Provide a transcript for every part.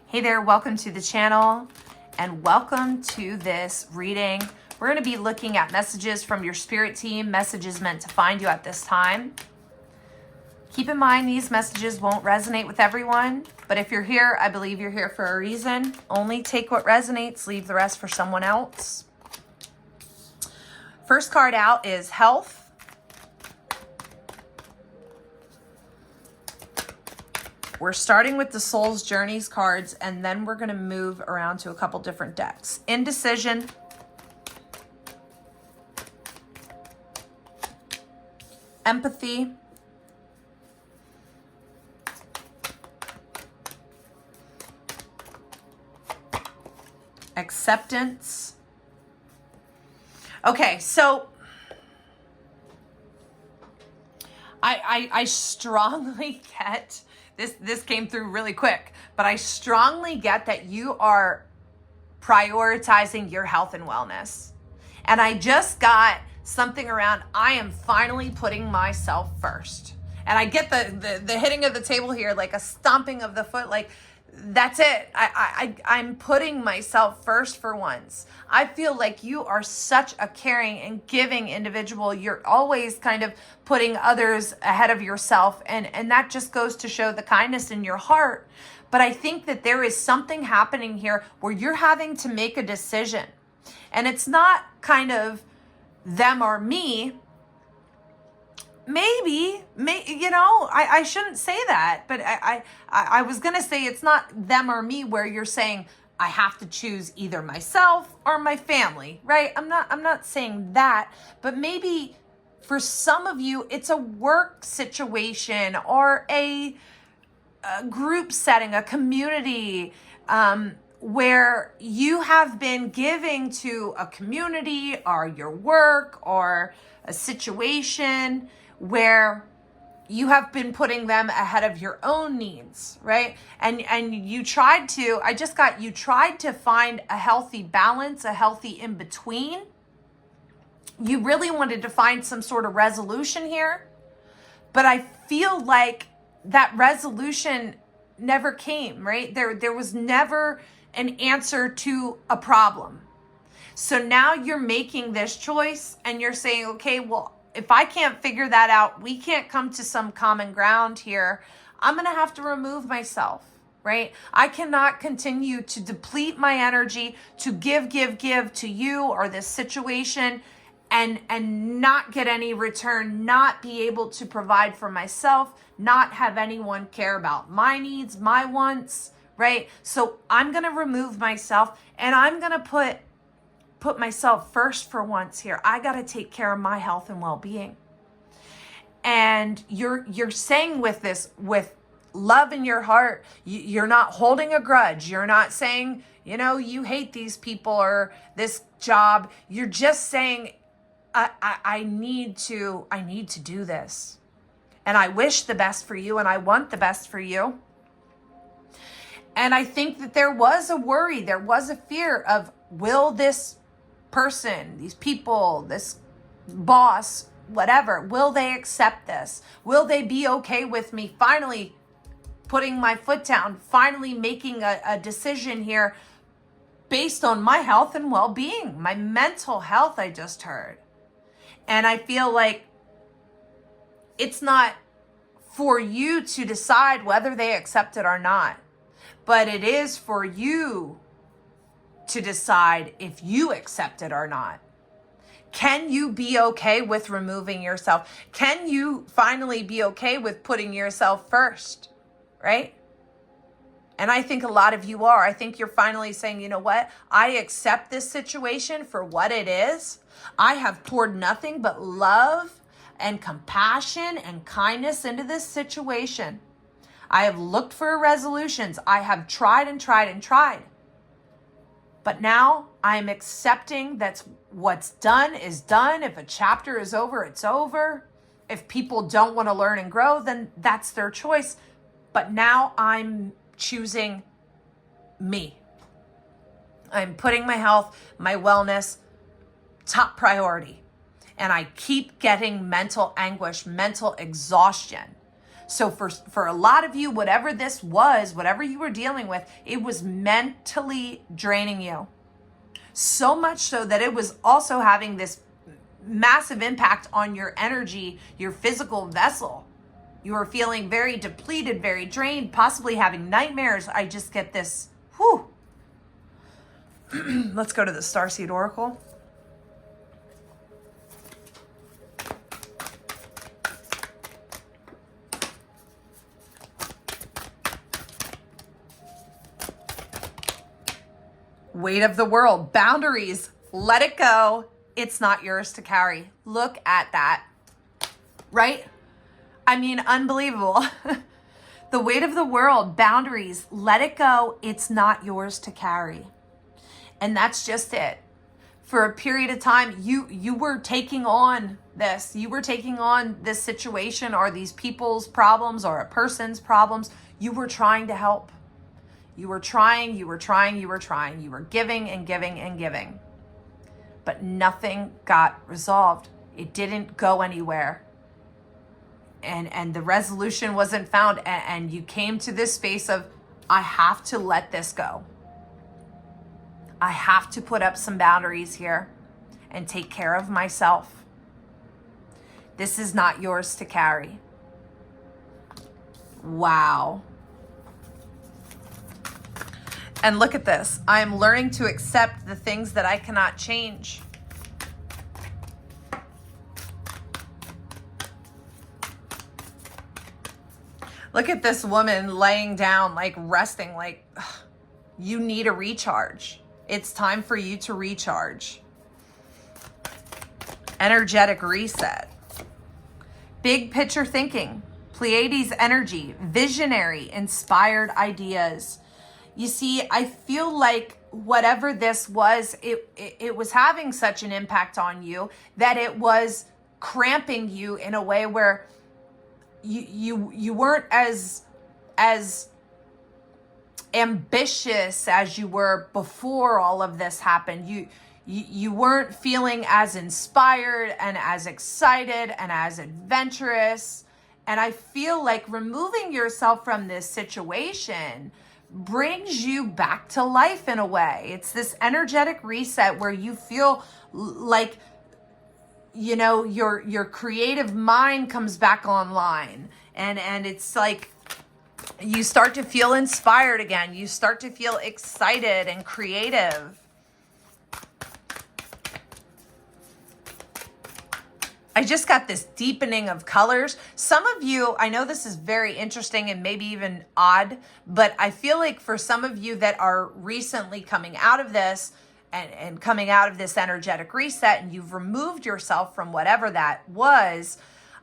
Hey there, welcome to the channel and welcome to this reading. We're going to be looking at messages from your spirit team, messages meant to find you at this time. Keep in mind these messages won't resonate with everyone, but if you're here, I believe you're here for a reason. Only take what resonates, leave the rest for someone else. First card out is health. We're starting with the Soul's Journeys cards, and then we're going to move around to a couple different decks. Indecision. Empathy. Acceptance. Okay, so I strongly get... This came through really quick, but I strongly get that you are prioritizing your health and wellness. And I just got something around, I am finally putting myself first. And I get the hitting of the table here, like a stomping of the foot, like that's it. I'm putting myself first for once. I feel like you are such a caring and giving individual. You're always kind of putting others ahead of yourself. And that just goes to show the kindness in your heart. But I think that there is something happening here where you're having to make a decision. And it's not kind of them or me. Maybe, I shouldn't say that, but I was going to say it's not them or me where you're saying I have to choose either myself or my family, right? I'm not saying that, but maybe for some of you, it's a work situation or a group setting, a community, where you have been giving to a community or your work or a situation where you have been putting them ahead of your own needs, right? And you tried to find a healthy balance, a healthy in between. You really wanted to find some sort of resolution here, but I feel like that resolution never came, right? There was never an answer to a problem. So now you're making this choice and you're saying, okay, well, if I can't figure that out, we can't come to some common ground here. I'm going to have to remove myself, right? I cannot continue to deplete my energy to give to you or this situation and not get any return, not be able to provide for myself, not have anyone care about my needs, my wants, right? So I'm going to remove myself and I'm going to put myself first for once here. I got to take care of my health and well-being. And you're saying with this, with love in your heart, you're not holding a grudge. You're not saying, you hate these people or this job. You're just saying, I need to do this. And I wish the best for you and I want the best for you. And I think that there was a worry, there was a fear of, will this person, these people, this boss, whatever, will they accept this? Will they be okay with me finally putting my foot down, finally making a decision here based on my health and well-being, my mental health, I just heard. And I feel like it's not for you to decide whether they accept it or not, but it is for you to decide if you accept it or not. Can you be okay with removing yourself? Can you finally be okay with putting yourself first, right? And I think a lot of you are. I think you're finally saying, you know what? I accept this situation for what it is. I have poured nothing but love and compassion and kindness into this situation. I have looked for resolutions. I have tried and tried and tried. But now I'm accepting that what's done is done. If a chapter is over, it's over. If people don't want to learn and grow, then that's their choice. But now I'm choosing me. I'm putting my health, my wellness, top priority. And I keep getting mental anguish, mental exhaustion. So for a lot of you, whatever this was, whatever you were dealing with, it was mentally draining you. So much so that it was also having this massive impact on your energy, your physical vessel. You were feeling very depleted, very drained, possibly having nightmares. I just get this, whew. Let's go to the Starseed Oracle. Weight of the world, boundaries, let it go. It's not yours to carry. Look at that, right? I mean, unbelievable. The weight of the world, boundaries, let it go. It's not yours to carry. And that's just it. For a period of time, you were taking on this. You were taking on this situation or these people's problems or a person's problems. You were trying to help. You were trying. You were giving and giving and giving. But nothing got resolved. It didn't go anywhere. And the resolution wasn't found. And you came to this space of, I have to let this go. I have to put up some boundaries here and take care of myself. This is not yours to carry. Wow. And look at this. I am learning to accept the things that I cannot change. Look at this woman laying down, like resting, like you need a recharge. It's time for you to recharge. Energetic reset. Big picture thinking. Pleiades energy. Visionary, inspired ideas. You see, I feel like whatever this was, it was having such an impact on you that it was cramping you in a way where you weren't as ambitious as you were before all of this happened. You weren't feeling as inspired and as excited and as adventurous. And I feel like removing yourself from this situation brings you back to life in a way. It's this energetic reset where you feel like, you know, your creative mind comes back online, and it's like you start to feel inspired again. You start to feel excited and creative. I just got this deepening of colors. Some of you, I know this is very interesting and maybe even odd, but I feel like for some of you that are recently coming out of this and coming out of this energetic reset, and you've removed yourself from whatever that was,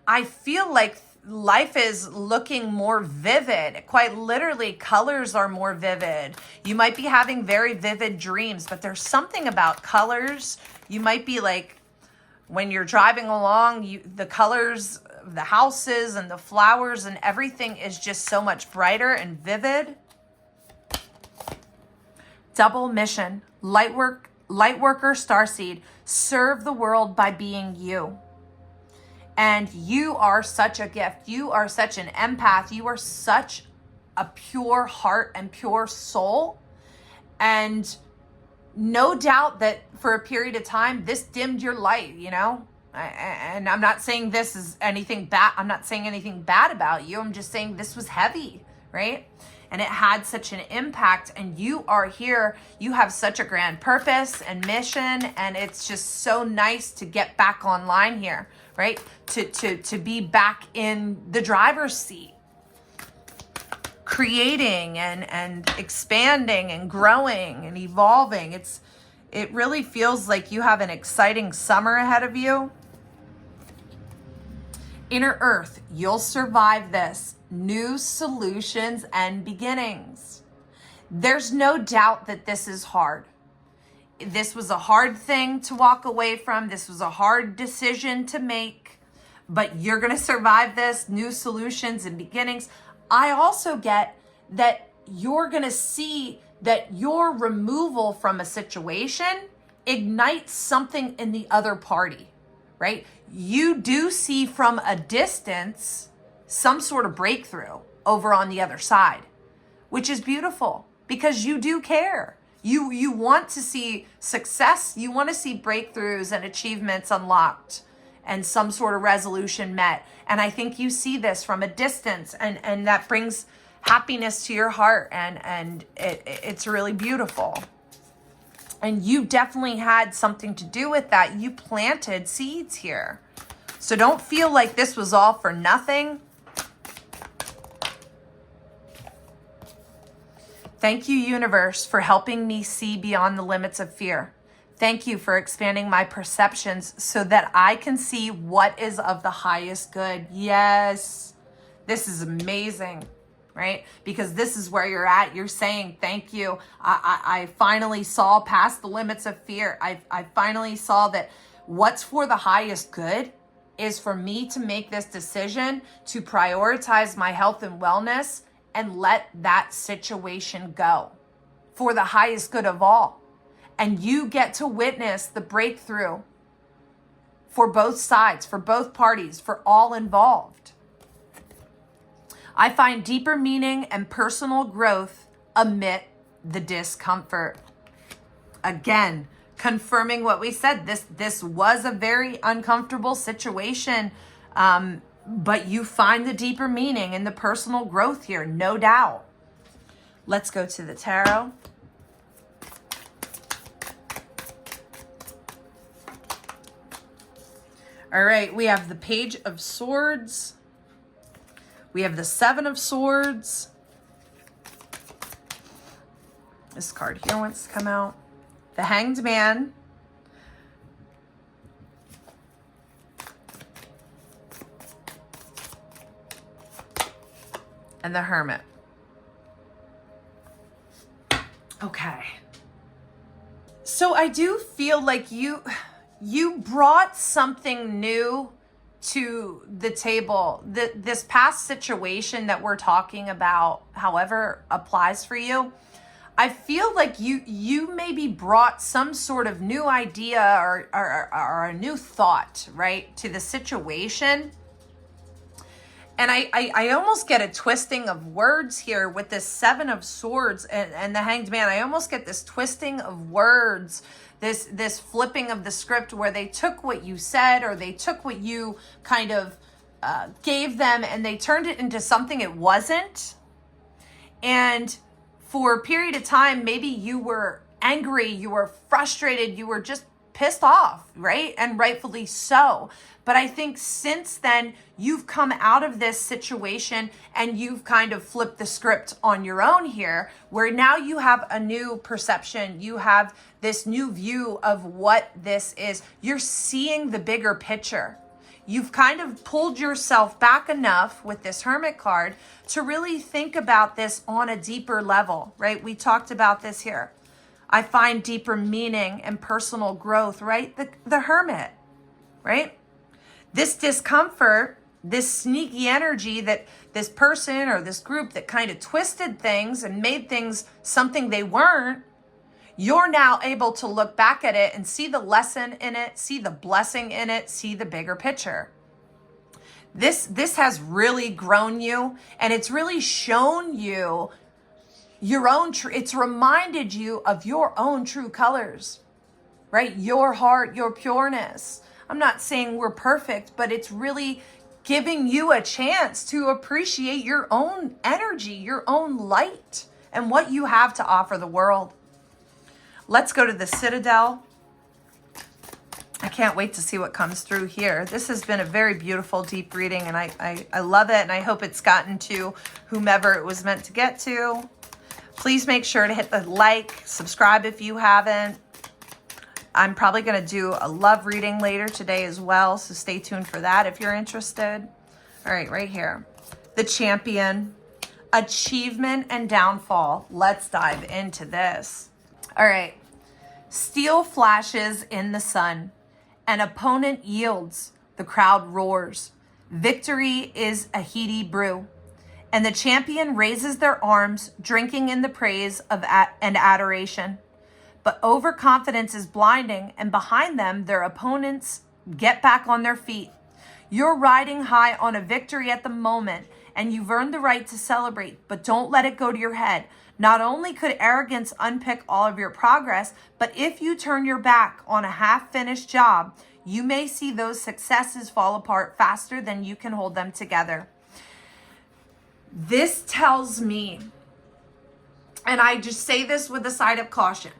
I feel like life is looking more vivid. Quite literally, colors are more vivid. You might be having very vivid dreams, but there's something about colors. You might be like, when you're driving along, the colors of the houses and the flowers and everything is just so much brighter and vivid. Double mission, light worker, starseed, serve the world by being you. And you are such a gift. You are such an empath. You are such a pure heart and pure soul. And no doubt that for a period of time, this dimmed your light, you know? And I'm not saying this is anything bad. I'm not saying anything bad about you. I'm just saying this was heavy, right? And it had such an impact, and you are here. You have such a grand purpose and mission, and it's just so nice to get back online here, right? To be back in the driver's seat, creating and expanding and growing and evolving. It really feels like you have an exciting summer ahead of you. Inner Earth, you'll survive this. New solutions and beginnings. There's no doubt that this is hard. This was a hard thing to walk away from. This was a hard decision to make, but you're going to survive this. New solutions and beginnings. I also get that you're going to see that your removal from a situation ignites something in the other party, right? You do see from a distance some sort of breakthrough over on the other side, which is beautiful because you do care. You want to see success. You want to see breakthroughs and achievements unlocked and some sort of resolution met. And I think you see this from a distance, and that brings happiness to your heart, and it's really beautiful. And you definitely had something to do with that. You planted seeds here. So don't feel like this was all for nothing. Thank you, universe, for helping me see beyond the limits of fear. Thank you for expanding my perceptions so that I can see what is of the highest good. Yes, this is amazing, right? Because this is where you're at. You're saying, thank you. I finally saw past the limits of fear. I finally saw that what's for the highest good is for me to make this decision to prioritize my health and wellness and let that situation go for the highest good of all. And you get to witness the breakthrough for both sides, for both parties, for all involved. I find deeper meaning and personal growth amid the discomfort. Again, confirming what we said. This was a very uncomfortable situation, but you find the deeper meaning in the personal growth here, no doubt. Let's go to the tarot. All right, we have the Page of Swords. We have the Seven of Swords. This card here wants to come out. The Hanged Man. And the Hermit. Okay. So I do feel like you brought something new to the table. This past situation that we're talking about, however applies for you, I feel like you maybe brought some sort of new idea or a new thought, right, to the situation. And I almost get a twisting of words here with this Seven of Swords and the Hanged Man. I almost get this twisting of words, this flipping of the script where they took what you said or they took what you kind of gave them and they turned it into something it wasn't. And for a period of time, maybe you were angry, you were frustrated, you were just pissed off, right? And rightfully so. But I think since then, you've come out of this situation and you've kind of flipped the script on your own here, where now you have a new perception. You have this new view of what this is. You're seeing the bigger picture. You've kind of pulled yourself back enough with this Hermit card to really think about this on a deeper level, right? We talked about this here. I find deeper meaning and personal growth, right? The Hermit, right? This discomfort, this sneaky energy that this person or this group that kind of twisted things and made things something they weren't, you're now able to look back at it and see the lesson in it, see the blessing in it, see the bigger picture. This has really grown you, and it's really shown you your own it's reminded you of your own true colors, right? Your heart, your pureness. I'm not saying we're perfect, but it's really giving you a chance to appreciate your own energy, your own light, and what you have to offer the world. Let's go to the Citadel. I can't wait to see what comes through here. This has been a very beautiful, deep reading, and I love it, and I hope it's gotten to whomever it was meant to get to. Please make sure to hit the like, subscribe if you haven't. I'm probably going to do a love reading later today as well, so stay tuned for that if you're interested. All right, right here. The Champion, Achievement and Downfall. Let's dive into this. All right. Steel flashes in the sun. An opponent yields. The crowd roars. Victory is a heady brew. And the champion raises their arms, drinking in the praise of and adoration. But overconfidence is blinding, and behind them, their opponents get back on their feet. You're riding high on a victory at the moment, and you've earned the right to celebrate, but don't let it go to your head. Not only could arrogance unpick all of your progress, but if you turn your back on a half-finished job, you may see those successes fall apart faster than you can hold them together. This tells me, and I just say this with a side of caution,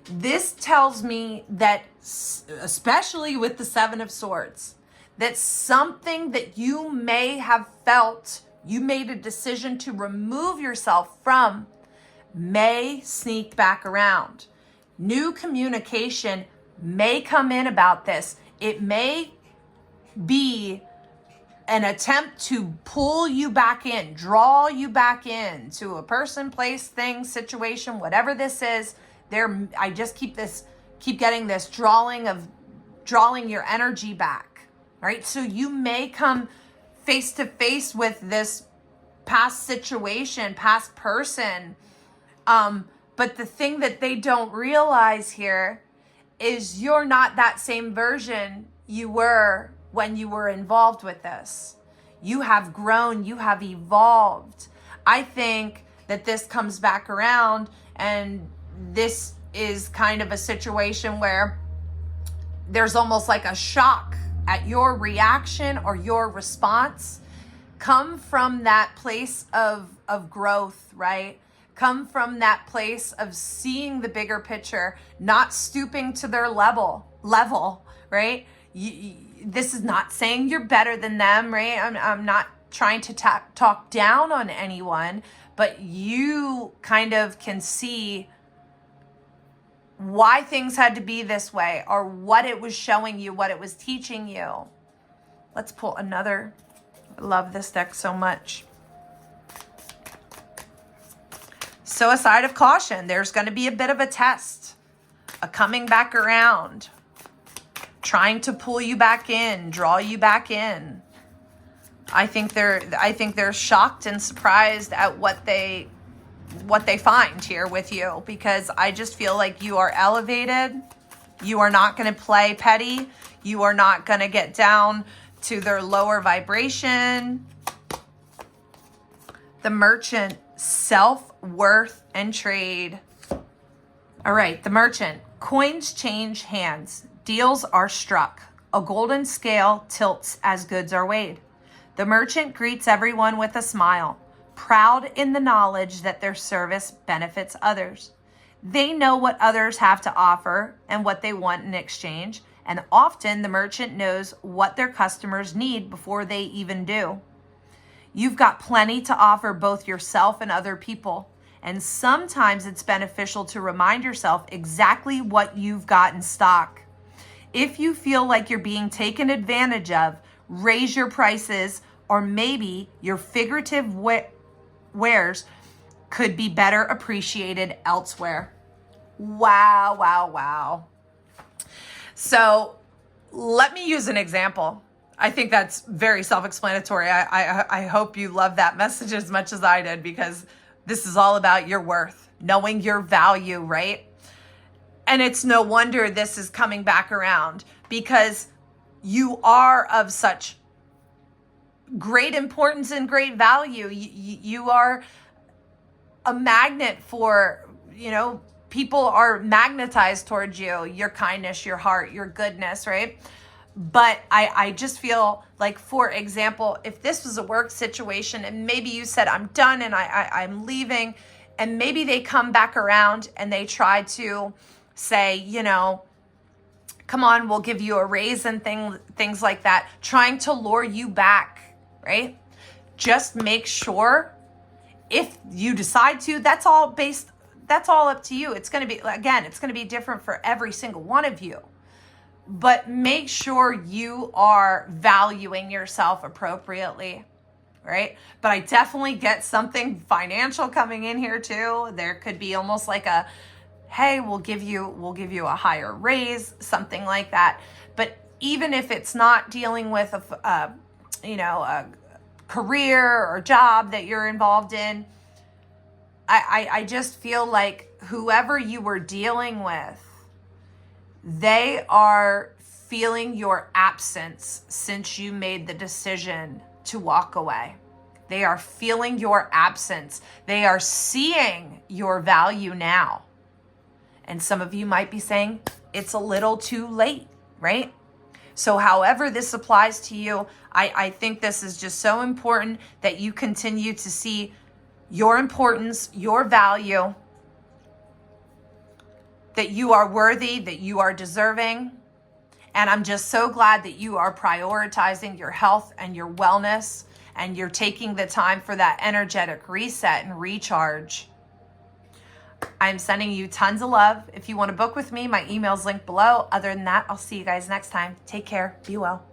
this tells me that, especially with the Seven of Swords, that something that you may have felt you made a decision to remove yourself from may sneak back around. New communication may come in about this. It may be an attempt to pull you back in, draw you back in to a person, place, thing, situation, whatever this is. I just keep getting this drawing your energy back, right? So you may come face to face with this past situation, past person. But the thing that they don't realize here is you're not that same version you were when you were involved with this. You have grown, you have evolved. I think that this comes back around, and this is kind of a situation where there's almost like a shock at your reaction or your response. Come from that place of growth, right? Come from that place of seeing the bigger picture, not stooping to their level, right? This is not saying you're better than them, right? I'm not trying to talk down on anyone, but you kind of can see why things had to be this way, or what it was showing you, what it was teaching you. Let's pull another. I love this deck so much. So a side of caution, there's going to be a bit of a test, a coming back around, trying to pull you back in, draw you back in. I think they're shocked and surprised at what they find here with you, because I just feel like you are elevated. You are not going to play petty. You are not going to get down to their lower vibration. The Merchant, self-worth and trade. All right, the Merchant. Coins change hands. Deals are struck. A golden scale tilts as goods are weighed. The Merchant greets everyone with a smile, proud in the knowledge that their service benefits others. They know what others have to offer and what they want in exchange, and often the Merchant knows what their customers need before they even do. You've got plenty to offer both yourself and other people, and sometimes it's beneficial to remind yourself exactly what you've got in stock. If you feel like you're being taken advantage of, raise your prices, or maybe your figurative wares could be better appreciated elsewhere. Wow, wow, wow. So let me use an example. I think that's very self-explanatory. I hope you love that message as much as I did, because this is all about your worth, knowing your value, right? And it's no wonder this is coming back around, because you are of such great importance and great value. You are a magnet for, people are magnetized towards you, your kindness, your heart, your goodness, right? But I just feel like, for example, if this was a work situation and maybe you said, I'm done and I'm leaving, and maybe they come back around and they try to say, come on, we'll give you a raise and things like that, trying to lure you back, right? Just make sure, if you decide to, that's all up to you. It's going to be different for every single one of you. But make sure you are valuing yourself appropriately, right? But I definitely get something financial coming in here too. There could be almost like a, hey, we'll give you a higher raise, something like that. But even if it's not dealing with a career or job that you're involved in, I just feel like whoever you were dealing with, they are feeling your absence since you made the decision to walk away. They are feeling your absence. They are seeing your value now. And some of you might be saying, it's a little too late, right? So however this applies to you, I think this is just so important that you continue to see your importance, your value, that you are worthy, that you are deserving. And I'm just so glad that you are prioritizing your health and your wellness, and you're taking the time for that energetic reset and recharge. I'm sending you tons of love. If you want to book with me, my email's linked below. Other than that, I'll see you guys next time. Take care. Be well.